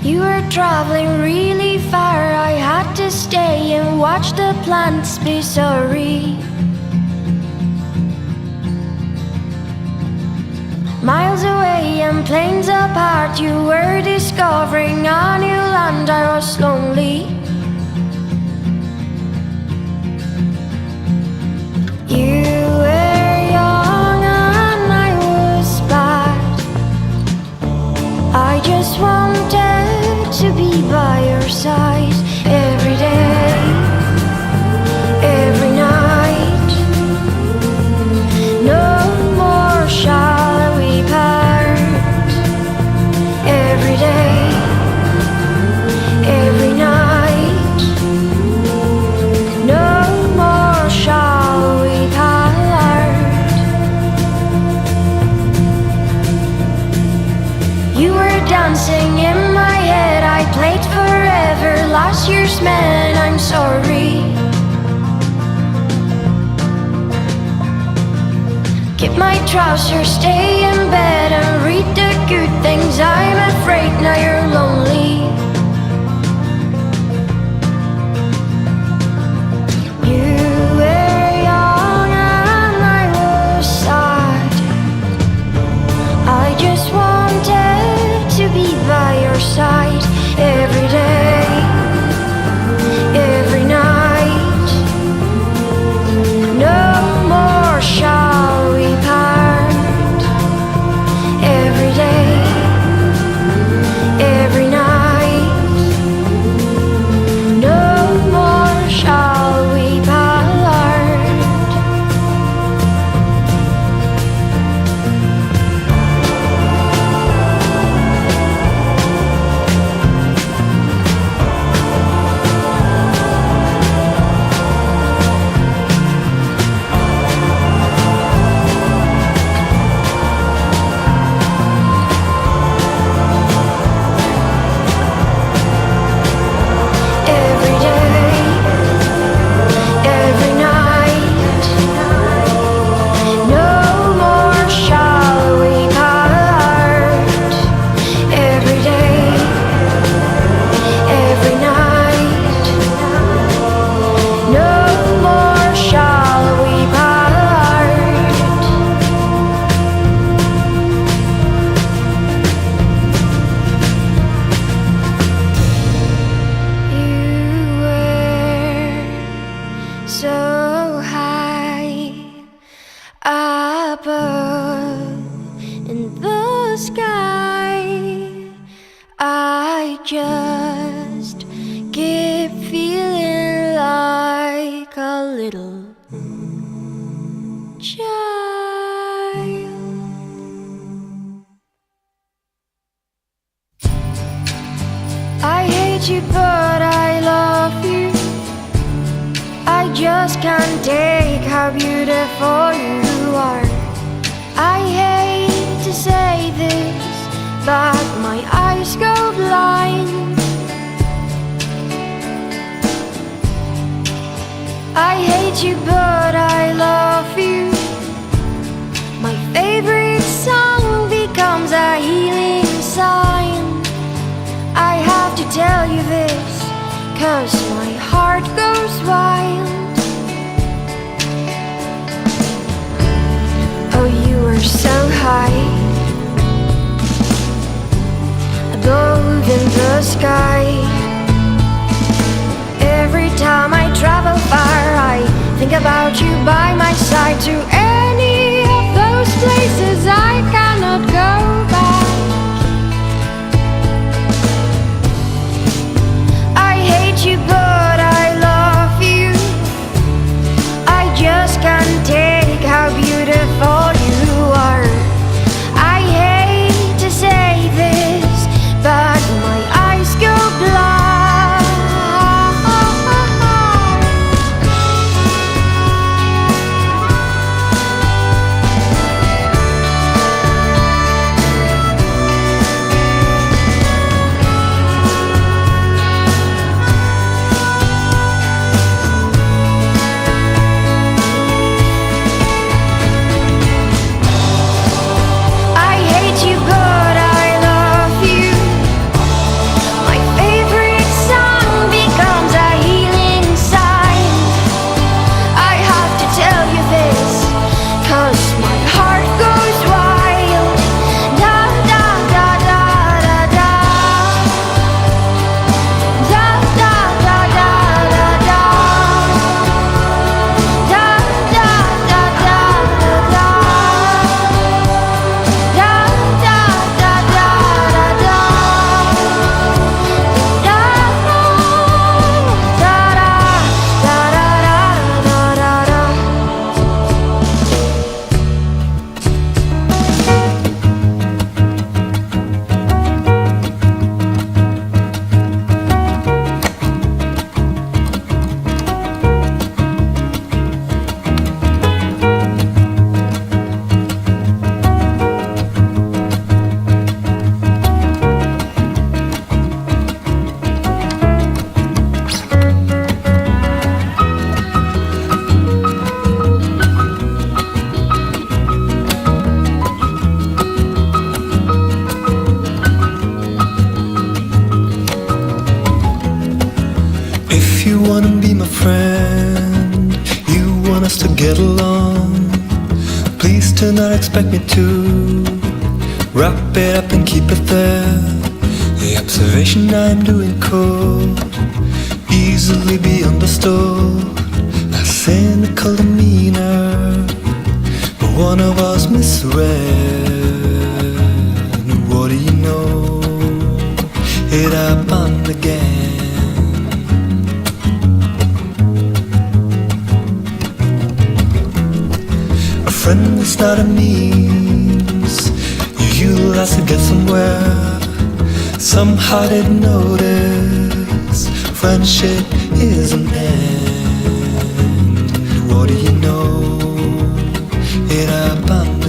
You were traveling really far. I had to stay and watch the plants be sorry. Miles away and planes apart, you were discovering a new land. I was lonely. You were young and I was bad. I just wanted to be by your side every day, every night. No more shall we part. Every day, every night. No more shall we part. You were dancing in my head. I played forever, last year's man. I'm sorry. Get my trousers, stay in bed and read the good things. I'm afraid now you're lonely. You were young and I was sad. I just wanted to be by your side every day, every night. No more shall we part. Every day, every night. No more shall we part. Every day, every night. No more shall we part. Every day, every night. No more shall we part. You were so high above in the sky. I just keep feeling like a little child. I hate you, but I love you. I just can't take how beautiful you are. I hate to say this, but my eyes go blind. I hate you, but I love you. My favorite song becomes a healing sign. I have to tell you this, 'cause my heart goes wild. Oh, you were so high above in the sky. Every time I travel far, I think about you by my side. To any of those places I cannot go back. I hate you, but I love you. I just can't take how beautiful you are. I hate to say this, but my eyes go blind. Please do not expect me to wrap it up and keep it there. The observation I'm doing could easily be understood. A cynical demeanor, but one of us misread. What do you know? It happened again. A friend is not a means you utilize to get somewhere. Somehow didn't notice friendship is an end. What do you know? It happened